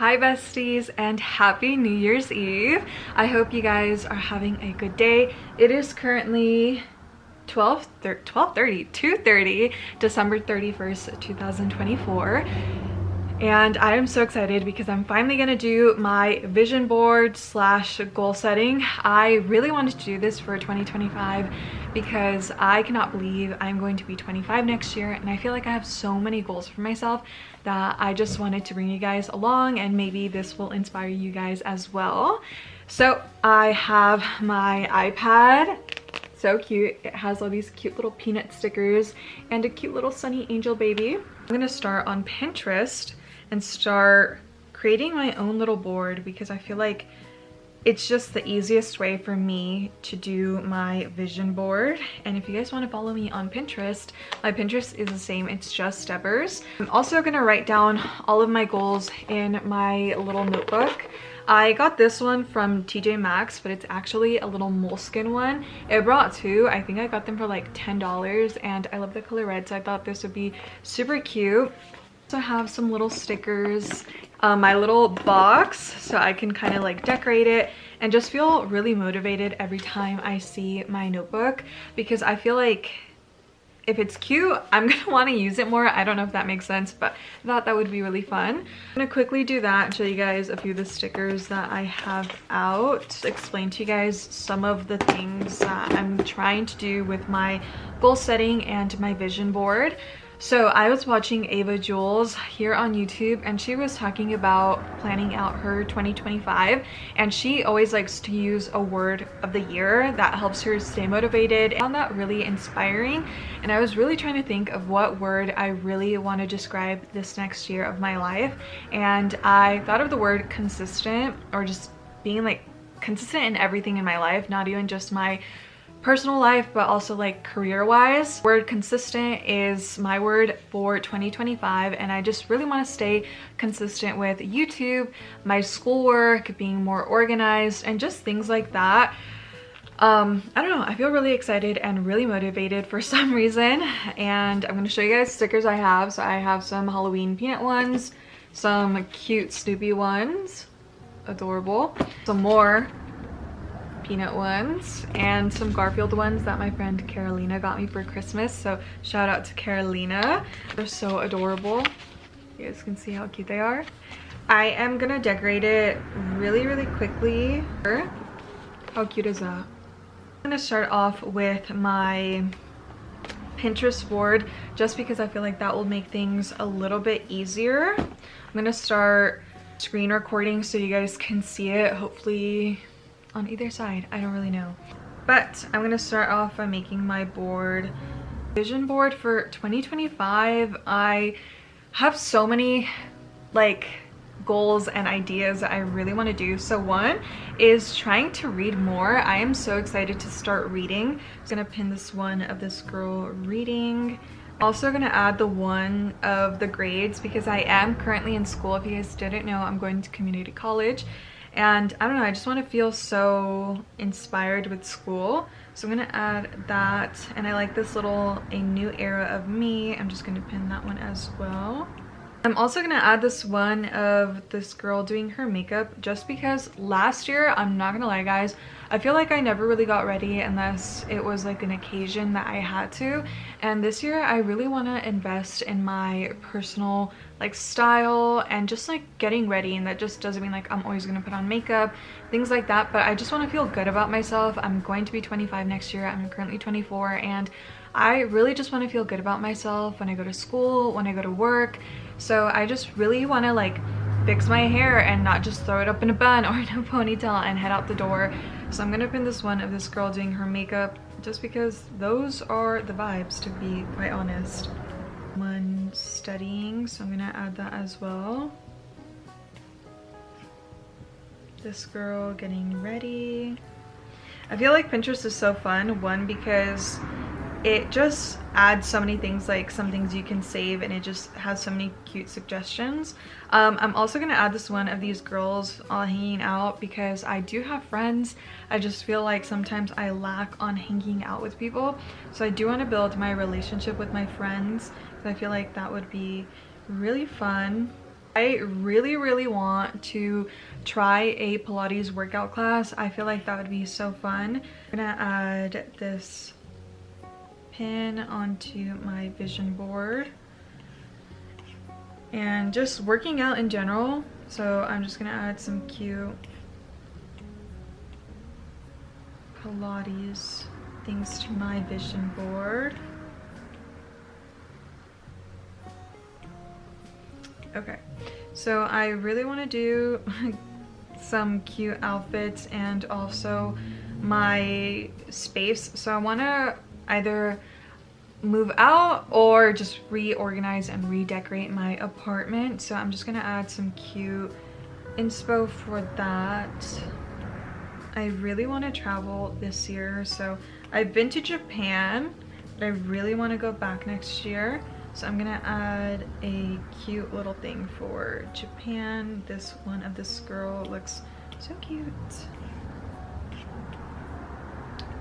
Hi besties and happy New Year's Eve. I hope you guys are having a good day. It is currently 2:30, December 31st, 2024. And I am so excited because I'm finally gonna do my vision board slash goal setting. I really wanted to do this for 2025 because I cannot believe I'm going to be 25 next year, and I feel like I have so many goals for myself that I just wanted to bring you guys along, and maybe this will inspire you guys as well. So I have my iPad. So cute. It has all these cute little peanut stickers and a cute little sunny angel baby. I'm gonna start on Pinterest and start creating my own little board because I feel like it's just the easiest way for me to do my vision board. And if you guys want to follow me on Pinterest, my Pinterest is the same, it's just Stebbers. I'm also gonna write down all of my goals in my little notebook. I got this one from TJ Maxx, but it's actually a little moleskin one. It brought two. I think I got them for like $10, and I love the color red, so I thought this would be super cute. I have some little stickers, my little box, so I can kind of like decorate it and just feel really motivated every time I see my notebook, because I feel like if it's cute, I'm gonna want to use it more. I don't know if that makes sense, but I thought that would be really fun. I'm gonna quickly do that and show you guys a few of the stickers that I have out, explain to you guys some of the things that I'm trying to do with my goal setting and my vision board. So I was watching Ava Jules here on YouTube, and she was talking about planning out her 2025, and she always likes to use a word of the year that helps her stay motivated. I found that really inspiring, and I was really trying to think of what word I really want to describe this next year of my life, and I thought of the word consistent, or just being like consistent in everything in my life, not even just my personal life, but also like career-wise. Word consistent is my word for 2025, and I just really want to stay consistent with YouTube, my schoolwork, being more organized, and just things like that. I don't know, I feel really excited and really motivated for some reason, and I'm going to show you guys stickers I have. So I have some Halloween peanut ones, some cute Snoopy ones, adorable, some more peanut ones, and some Garfield ones that my friend Carolina got me for Christmas. So shout out to Carolina. They're so adorable. You guys can see how cute they are. I am gonna decorate it really quickly. How cute is that? I'm gonna start off with my Pinterest board just because I feel like that will make things a little bit easier. I'm gonna start screen recording so you guys can see it, hopefully on either side. I don't really know, but I'm gonna start off by making my board. Vision board for 2025. I have so many like goals and ideas that I really want to do. So one is trying to read more. I am so excited to start reading. I'm gonna pin this one of this girl reading. Also gonna add the one of the grades because I am currently in school. If you guys didn't know, I'm going to community college, and I don't know, I just want to feel so inspired with school. So I'm gonna add that, and I like this little A New Era of Me. I'm just gonna pin that one as well. I'm also gonna add this one of this girl doing her makeup just because last year, I'm not gonna lie guys, I feel like I never really got ready unless it was like an occasion that I had to. And this year I really want to invest in my personal like style and just like getting ready, and that just doesn't mean like I'm always gonna put on makeup, things like that, but I just want to feel good about myself. I'm going to be 25 next year. I'm currently 24, and I really just want to feel good about myself when I go to school, when I go to work. So I just really want to like fix my hair and not just throw it up in a bun or in a ponytail and head out the door. So I'm gonna pin this one of this girl doing her makeup just because those are the vibes, to be quite honest. One studying, so I'm gonna add that as well. This girl getting ready. I feel like Pinterest is so fun, one because it just adds so many things, like some things you can save, and it just has so many cute suggestions. I'm also gonna add this one of these girls all hanging out because I do have friends. I just feel like sometimes I lack on hanging out with people, so I do want to build my relationship with my friends because I feel like that would be really fun. I really want to try a Pilates workout class. I feel like that would be so fun. I'm gonna add this pin onto my vision board and just working out in general. So I'm just gonna add some cute Pilates things to my vision board. Okay, so I really want to do some cute outfits and also my space. So I want to either move out or just reorganize and redecorate my apartment. So I'm just gonna add some cute inspo for that. I really want to travel this year. So I've been to Japan, but I really want to go back next year. So I'm gonna add a cute little thing for Japan. This one of this girl looks so cute.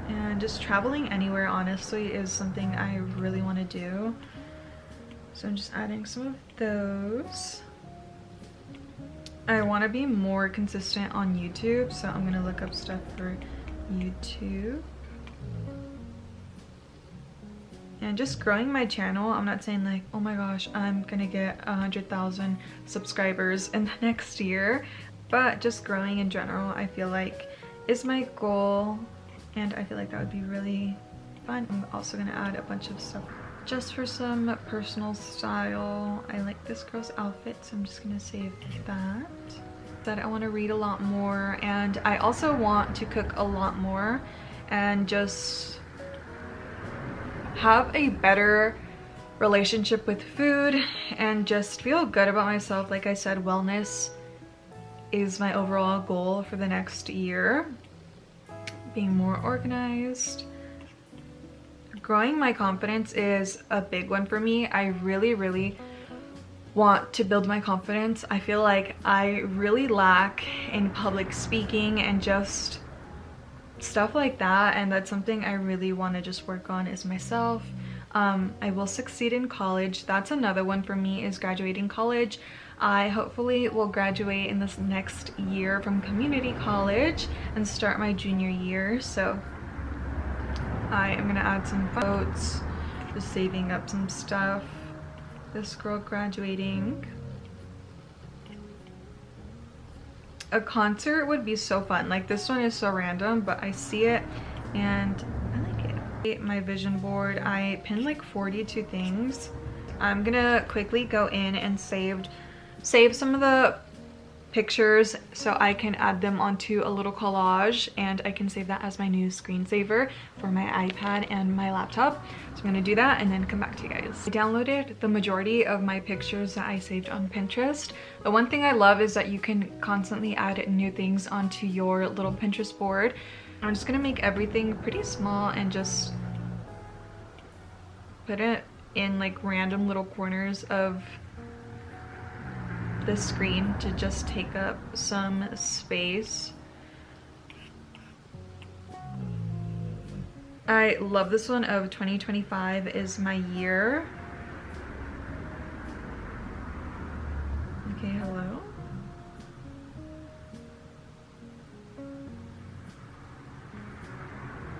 And just traveling anywhere honestly is something I really want to do. So I'm just adding some of those. I want to be more consistent on YouTube, so I'm gonna look up stuff for YouTube. And just growing my channel. I'm not saying like, oh my gosh, I'm gonna get 100,000 subscribers in the next year, but just growing in general I feel like is my goal, and I feel like that would be really fun. I'm also gonna add a bunch of stuff just for some personal style. I like this girl's outfit, so I'm just gonna save that. That I want to read a lot more, and I also want to cook a lot more and just have a better relationship with food and just feel good about myself. Like I said, wellness is my overall goal for the next year. Being more organized. Growing my confidence is a big one for me. I really want to build my confidence. I feel like I really lack in public speaking and just stuff like that, and that's something I really want to just work on is myself. I will succeed in college. That's another one for me, is graduating college. I hopefully will graduate in this next year from community college and start my junior year. So I am gonna add some photos, just saving up some stuff. This girl graduating. A concert would be so fun. Like this one is so random, but I see it and I like it. My vision board, I pinned like 42 things. I'm gonna quickly go in and save some of the pictures so I can add them onto a little collage, and I can save that as my new screensaver for my iPad and my laptop. So I'm gonna do that and then come back to you guys. I downloaded the majority of my pictures that I saved on Pinterest. The one thing I love is that you can constantly add new things onto your little Pinterest board. I'm just gonna make everything pretty small and just put it in like random little corners of the screen to just take up some space. I love this one of 2025 is my year. Okay, hello.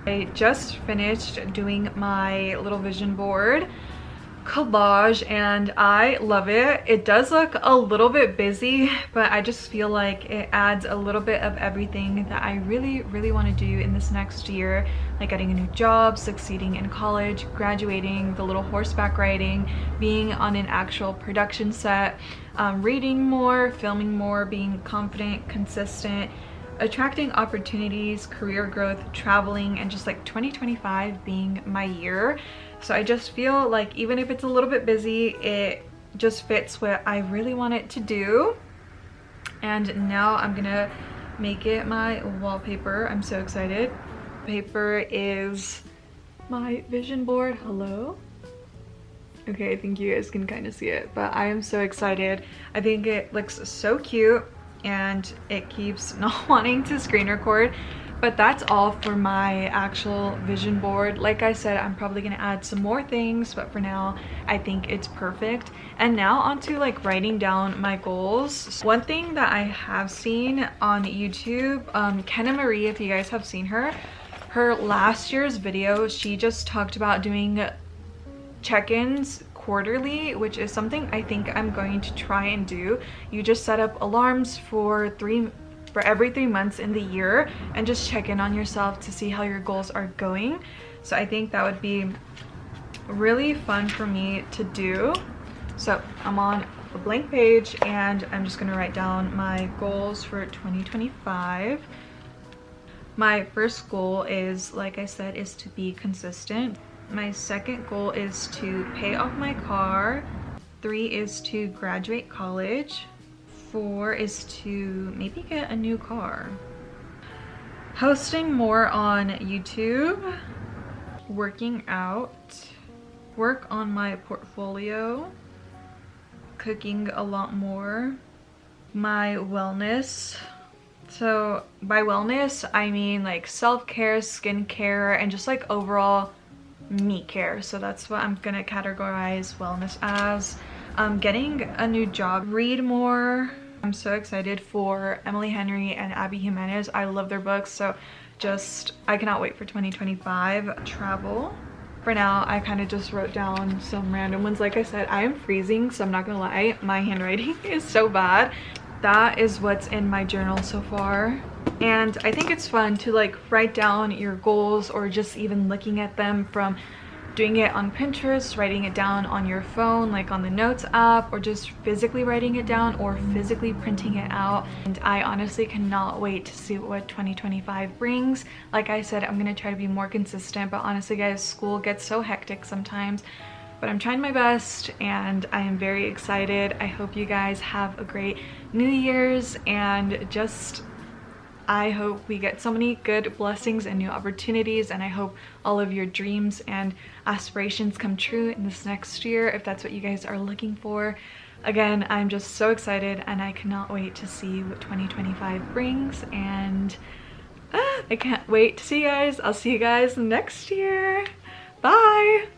I just finished doing my little vision board collage and I love it. It does look a little bit busy, but I just feel like it adds a little bit of everything that I really want to do in this next year, like getting a new job, succeeding in college, graduating, the little horseback riding, being on an actual production set, reading more, filming more, being confident, consistent, attracting opportunities, career growth, traveling, and just like 2025 being my year. So I just feel like even if it's a little bit busy, it just fits what I really want it to do. And now I'm gonna make it my wallpaper. I'm so excited. Paper is my vision board. Hello? Okay, I think you guys can kind of see it, but I am so excited. I think it looks so cute and it keeps not wanting to screen record, But that's all for my actual vision board. Like I said, I'm probably gonna add some more things, but for now I think it's perfect. And now onto like writing down my goals. One thing that I have seen on YouTube, Kenna Marie, if you guys have seen her last year's video, she just talked about doing check-ins quarterly, which is something I think I'm going to try and do. You just set up alarms for every 3 months in the year and just check in on yourself to see how your goals are going. So I think that would be really fun for me to do. So I'm on a blank page and I'm just gonna write down my goals for 2025. My first goal is, like I said, is to be consistent. My second goal is to pay off my car. 3 is to graduate college. 4 is to maybe get a new car. Posting more on YouTube. Working out. Work on my portfolio. Cooking a lot more. My wellness. So by wellness, I mean like self-care, skincare, and just like overall me care. So that's what I'm gonna categorize wellness as. Getting a new job, read more. I'm so excited for Emily Henry and Abby Jimenez. I love their books, so I cannot wait for 2025. Travel. For now, I kind of just wrote down some random ones. Like I said, I am freezing, so I'm not gonna lie, my handwriting is so bad. That is what's in my journal so far. And I think it's fun to like write down your goals, or just even looking at them from doing it on Pinterest, writing it down on your phone, like on the notes app, or just physically writing it down or physically printing it out. And I honestly cannot wait to see what 2025 brings. Like I said, I'm gonna try to be more consistent, but honestly guys, school gets so hectic sometimes. But I'm trying my best and I am very excited. I hope you guys have a great New Year's, and I hope we get so many good blessings and new opportunities, and I hope all of your dreams and aspirations come true in this next year, if that's what you guys are looking for. Again, I'm just so excited and I cannot wait to see what 2025 brings, and I can't wait to see you guys. I'll see you guys next year. Bye!